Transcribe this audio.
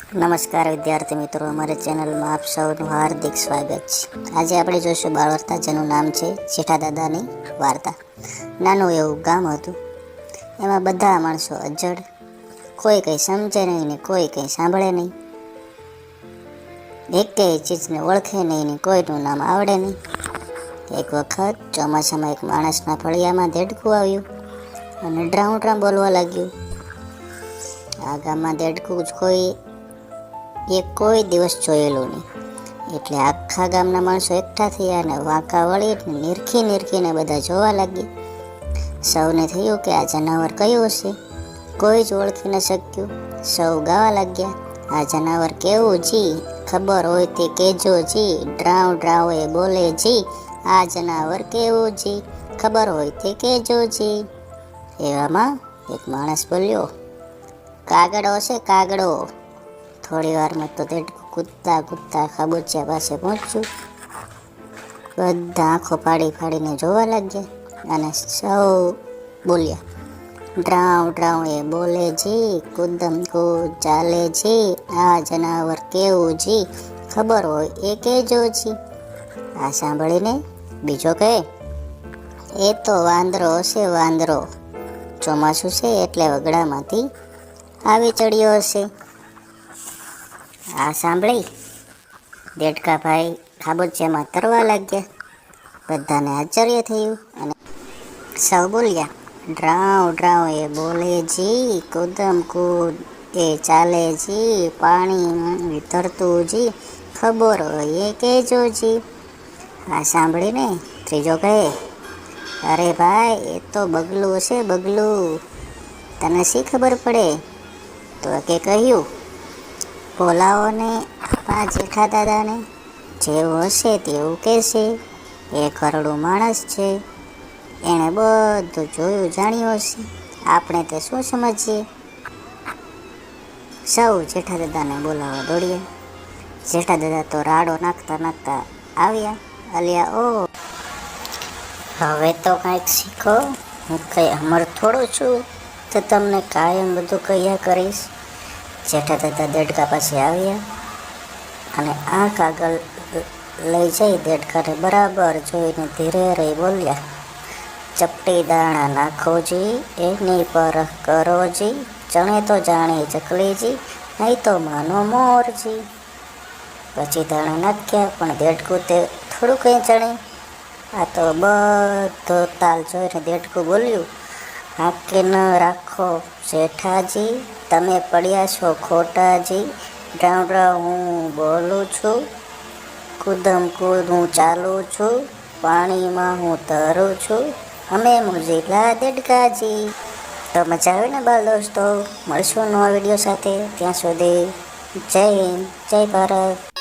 નમસ્કાર વિદ્યાર્થી મિત્રો, અમારી ચેનલમાં આપ સૌનું હાર્દિક સ્વાગત છે। આજે આપણે જોઈશું બાળ વાર્તા, જેનું નામ છે જેઠા દાદાની વાર્તા। નાનું એવું ગામ હતું, એમાં બધા માણસો અજડ, કોઈ કંઈ સમજે નહીં ને કોઈ કંઈ સાંભળે નહીં, એકેય ચીજને ઓળખે નહીં ને કોઈનું નામ આવડે નહીં। એક વખત ચોમાસામાં એક માણસના ફળિયામાં દેડકું આવ્યું અને ડ્રાઉં ડ્રાઉં બોલવા લાગ્યું। આ ગામમાં દેડકું જ કોઈ દિવસ જોયેલું નહીં, એટલે આખા ગામના માણસો એકઠા થયા અને વાંકા વળીને નીરખીને બધા જોવા લાગ્યા। સૌને થયું કે આ જનાવર કયું હશે, કોઈ જ ઓળખી ન શક્યું। સૌ ગાવા લાગ્યા, આ જનાવર કેવું જી, ખબર હોય તે કહેજો જી, ડ્રાઉં ડ્રાઉં એ બોલે જી, આ જનાવર કેવું જી, ખબર હોય તે કહેજો જી। એવામાં એક માણસ બોલ્યો, કાગડો છે કાગડો। થોડી વારમાં તો દેડકું કૂદતા ખાબોચિયા પાસે પહોંચ્યું। બધા આંખો ફાડીને જોવા લાગ્યા અને સૌ બોલ્યા, ડ્રાઉં ડ્રાઉં એ બોલે જી, કૂદમ કૂદ ચાલે જી, આ જનાવર કેવું જી, ખબર હોય એ કહેજો જી। આ સાંભળીને બીજો કહે, એ તો વાંદરો હશે વાંદરો, ચોમાસું છે એટલે વગડામાંથી આવી ચડ્યો હશે। આ સાંભળી દેડકાભાઈ ખાબોચિયામાં તરવા લાગ્યા। બધાને આશ્ચર્ય થયું અને સૌ બોલ્યા, ડ્રાઉં ડ્રાઉં એ બોલે જી, કૂદમ કૂદ એ ચાલે જી, પાણી તરતું જી, ખબર હોય એ કહેજો જી। આ સાંભળીને ત્રીજો કહે, અરે ભાઈ એ તો બગલું હશે બગલું, તને શી ખબર પડે? તો કે કહ્યું, બોલાવો ને આ જેઠા દાદાને, જેવું હશે તેવું કહેશે, એ ખરડું માણસ છે, એણે બધું જોયું જાણ્યું હશે, આપણે તે શું સમજીએ? સૌ જેઠા દાદાને બોલાવવા દોડ્યા। જેઠા દાદા તો રાડો નાખતા આવ્યા। અલ્યા ઓ, હવે તો કાંઈક શીખો, હું કંઈ અમર થોડું છું તો તમને કાયમ બધું કહ્યા કરીશ। જેઠા દાદા દેડકા પાસે આવ્યા અને આ કાગળ લઈ જઈ દેડકાને બરાબર જોઈને ધીરે રહી બોલ્યા, ચપટી દાણા નાખોજી, એની પરખ કરોજી, ચણે તો જાણે ચકલીજી, નહીં તો માનો મોરજી। પછી દાણા નાખ્યા, પણ દેડકું તે થોડું કંઈ ચણે। આ તો બધો તાલ જોઈને દેડકું બોલ્યું, હાકે ન રાખો જેઠાજી, તમે પડ્યા છો ખોટાજી, ડ્રાઉં ડ્રાઉં હું બોલું છું, કૂદમ કૂદ હું ચાલું છું, પાણીમાં હું તરું છું, અમે મુજીલા દેડકાજી। તો મજા આવે ને બાળ દોસ્તો, મળશું નવા વિડીયો સાથે, ત્યાં સુધી જય હિન્દ, જય ભારત।